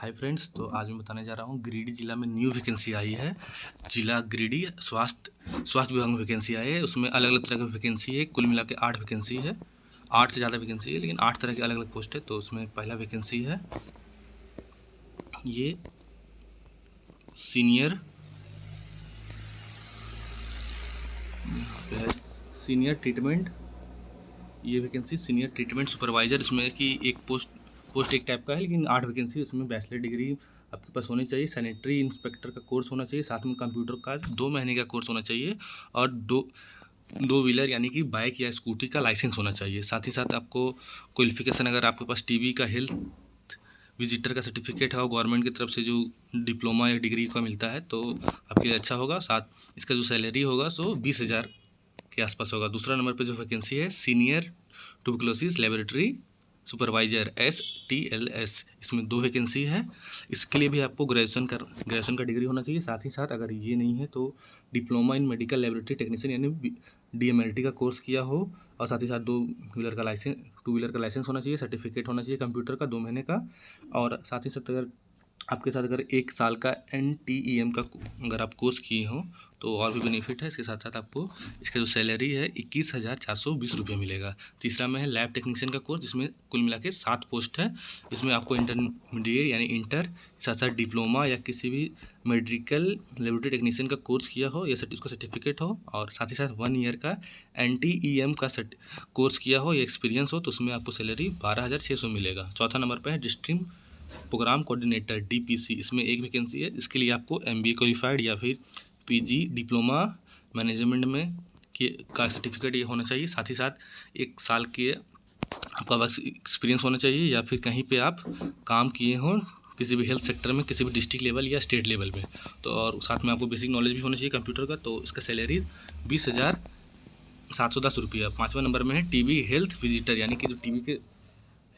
Hi friends, तो आज मैं बताने जा रहा हूँ गिरिडीह जिला में न्यू वैकेंसी आई है। जिला गिरिडीह स्वास्थ्य विभाग में वैकेंसी आई है। उसमें अलग अलग तरह की वैकेंसी है। कुल मिला के 8 वैकेंसी है। 8 से ज़्यादा वैकेंसी है, लेकिन 8 तरह की अलग अलग पोस्ट है। तो उसमें पहला वैकेंसी है ये सीनियर सीनियर ट्रीटमेंट ये वैकेंसी सीनियर ट्रीटमेंट सुपरवाइजर। इसमें कि एक पोस्ट एक टाइप का है, लेकिन 8 वैकेंसी। इसमें बैचलर डिग्री आपके पास होनी चाहिए। सैनिटरी इंस्पेक्टर का कोर्स होना चाहिए। साथ में कंप्यूटर का 2 महीने का कोर्स होना चाहिए। और दो व्हीलर यानी कि बाइक या स्कूटी का लाइसेंस होना चाहिए। साथ ही साथ आपको क्वालिफिकेशन, अगर आपके पास टीबी का हेल्थ विजिटर का सर्टिफिकेट है और गवर्नमेंट की तरफ से जो डिप्लोमा या डिग्री का मिलता है, तो आपके लिए अच्छा होगा। साथ इसका जो सैलरी होगा सो 20,000 के आसपास होगा। दूसरा नंबर पे जो वैकेंसी है senior tuberculosis laboratory supervisor STLS। इसमें 2 वैकेंसी है। इसके लिए भी आपको ग्रेजुएशन का डिग्री होना चाहिए। साथ ही साथ अगर ये नहीं है तो diploma in medical laboratory technician यानी DMLT का कोर्स किया हो। और साथ ही साथ 2 व्हीलर का लाइसेंस होना चाहिए। सर्टिफिकेट होना चाहिए कंप्यूटर का 2 महीने का। और साथ ही साथ आपके साथ अगर 1 साल का NTEM का अगर आप कोर्स किए हों तो और भी बेनिफिट है। इसके साथ साथ आपको इसका जो सैलरी है 21,420 रुपये मिलेगा। तीसरा में है लैब टेक्नीशियन का कोर्स, जिसमें कुल मिला के 7 पोस्ट है। इसमें आपको इंटरमीडिएट यानी इंटर, साथ साथ डिप्लोमा या किसी भी मेडिकल लेबोरेटरी टेक्नीशियन का कोर्स किया हो या उसका सर्टिफिकेट हो, और साथ ही साथ 1 ईयर का NTEM का कोर्स किया हो या एक्सपीरियंस हो, तो उसमें आपको सैलरी 12,600 मिलेगा। चौथा नंबर पर है डिस्ट्रिक्ट प्रोग्राम कोऑर्डिनेटर DPC। इसमें 1 वैकेंसी है। इसके लिए आपको MBA क्वालिफाइड या फिर PG डिप्लोमा मैनेजमेंट में का सर्टिफिकेट ये होना चाहिए। साथ ही साथ 1 साल के आपका बस एक्सपीरियंस होना चाहिए, या फिर कहीं पे आप काम किए हों किसी भी हेल्थ सेक्टर में, किसी भी डिस्ट्रिक्ट लेवल या स्टेट लेवल में। तो और साथ में आपको बेसिक नॉलेज भी होना चाहिए कंप्यूटर का। तो इसका सैलरी 20,710 रुपया। 5वां नंबर में है TB हेल्थ विजिटर, यानी कि जो TB के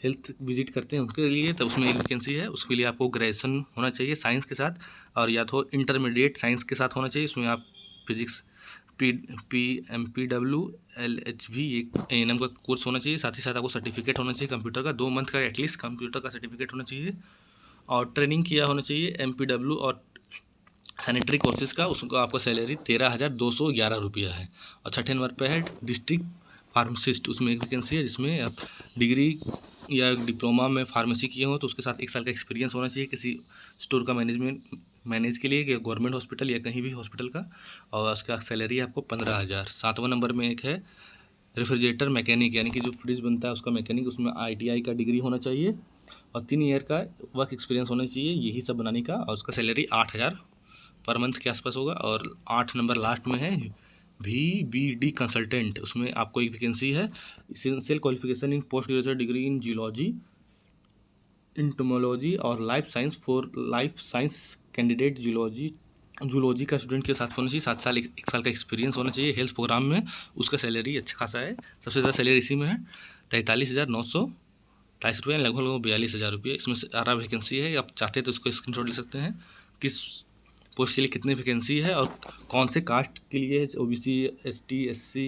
हेल्थ विजिट करते हैं उनके लिए, तो उसमें 1 वैकेंसी है। उसके लिए आपको ग्रेजुएशन होना चाहिए साइंस के साथ, और या तो इंटरमीडिएट साइंस के साथ होना चाहिए। इसमें आप फिजिक्स PMPW LHV एक ANM का कोर्स होना चाहिए। साथ ही साथ आपको सर्टिफिकेट होना चाहिए कंप्यूटर का 2 मंथ का, एटलीस्ट कंप्यूटर का सर्टिफिकेट होना चाहिए। और ट्रेनिंग किया होना चाहिए MPW और सैनिटरी कोर्सेज का। उसका आपका सैलरी 13,211 रुपया है। और छठे नंबर पर है डिस्ट्रिक्ट फार्मासिस्ट। उसमें 1 वैकेंसी है, जिसमें आप डिग्री या डिप्लोमा में फार्मेसी किए हो तो उसके साथ 1 साल का एक्सपीरियंस होना चाहिए किसी स्टोर का मैनेज के लिए, गवर्नमेंट हॉस्पिटल या कहीं भी हॉस्पिटल का। और उसका सैलरी आपको 15,000। 7वां नंबर में एक है रेफ्रिजरेटर मैकेनिक, यानी कि जो फ्रिज बनता है उसका मैकेनिक। उसमें ITI का डिग्री होना चाहिए और 3 ईयर का वर्क एक्सपीरियंस होना चाहिए यही सब बनाने का। और उसका सैलरी 8,000 पर मंथ के आसपास होगा। और 8 नंबर लास्ट में है VBD कंसल्टेंट। उसमें आपको 1 वैकेंसी है। Essential qualification in post graduate degree in geology, entomology और लाइफ साइंस कैंडिडेट जूलॉजी का स्टूडेंट के साथ होना चाहिए। 7 साल 1 साल का एक्सपीरियंस होना चाहिए हेल्थ प्रोग्राम में। उसका सैलरी अच्छा खासा है। सबसे ज़्यादा सैलरी इसी में है 43,923 रुपये, लगभग 42,000 रुपये। इसमें 18 वैकेंसी है। आप चाहते हैं तो उसको स्क्रीनशॉट ले सकते हैं किस पोस्ट के लिए कितनी वैकेंसी है और कौन से कास्ट के लिए है। OBC ST SC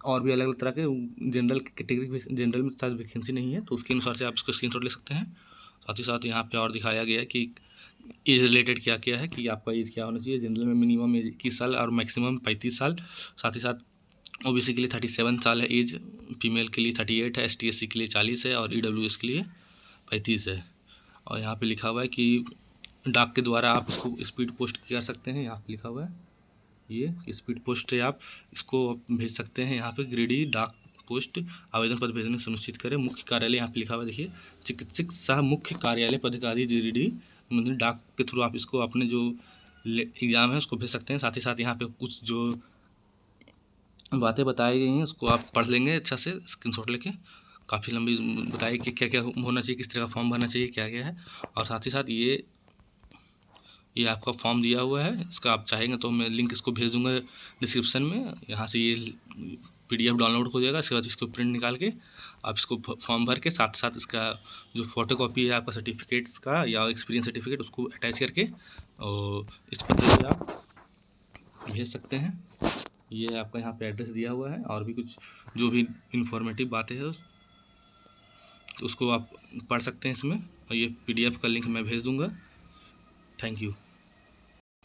और भी अलग अलग तरह के जनरल कैटेगरी, जनरल में शायद वैकेंसी नहीं है, तो उसके अनुसार से आप इसको स्क्रीनशॉट ले सकते हैं। साथ ही साथ यहाँ पे और दिखाया गया है कि एज रिलेटेड क्या क्या है, कि आपका एज क्या होना चाहिए। जनरल में मिनिमम एज 21 साल और मैक्सिमम 35 साल। साथ ही साथ OBC के लिए 37 साल है एज, फीमेल के लिए 38 है, ST SC के लिए 40 है और EWS के लिए 35 है। और यहाँ पे लिखा हुआ है कि डाक के द्वारा आप इसको स्पीड पोस्ट कर सकते हैं। यहाँ पे लिखा हुआ है ये स्पीड पोस्ट से आप इसको भेज सकते हैं। यहाँ पे गिरिडीह डाक पोस्ट आवेदन पत्र भेजने सुनिश्चित करें। मुख्य कार्यालय यहाँ पे लिखा हुआ है, देखिए चिकित्सक सह मुख्य कार्यालय पदाधिकारी गिरिडीह, मतलब डाक के थ्रू आप इसको अपने जो एग्ज़ाम है उसको भेज सकते हैं। साथ ही साथ यहाँ पे कुछ जो बातें बताई गई हैं उसको आप पढ़ लेंगे अच्छा से स्क्रीनशॉट लेके। काफ़ी लंबी बताई कि क्या क्या होना चाहिए, किस तरह का फॉर्म भरना चाहिए, क्या क्या है। और साथ ही साथ ये आपका फॉर्म दिया हुआ है। इसका आप चाहेंगे तो मैं लिंक इसको भेज दूंगा डिस्क्रिप्शन में। यहाँ से ये PDF डाउनलोड हो जाएगा। इसके बाद इसको प्रिंट निकाल के आप इसको फॉर्म भर के साथ साथ इसका जो फोटोकॉपी है आपका सर्टिफिकेट्स का या एक्सपीरियंस सर्टिफिकेट उसको अटैच करके और इस पते पे आप भेज सकते हैं। ये आपका यहाँ पे एड्रेस दिया हुआ है। और भी कुछ जो भी इंफॉर्मेटिव बातें हैं तो उसको आप पढ़ सकते हैं इसमें। और ये PDF का लिंक मैं भेज दूँगा। Thank you.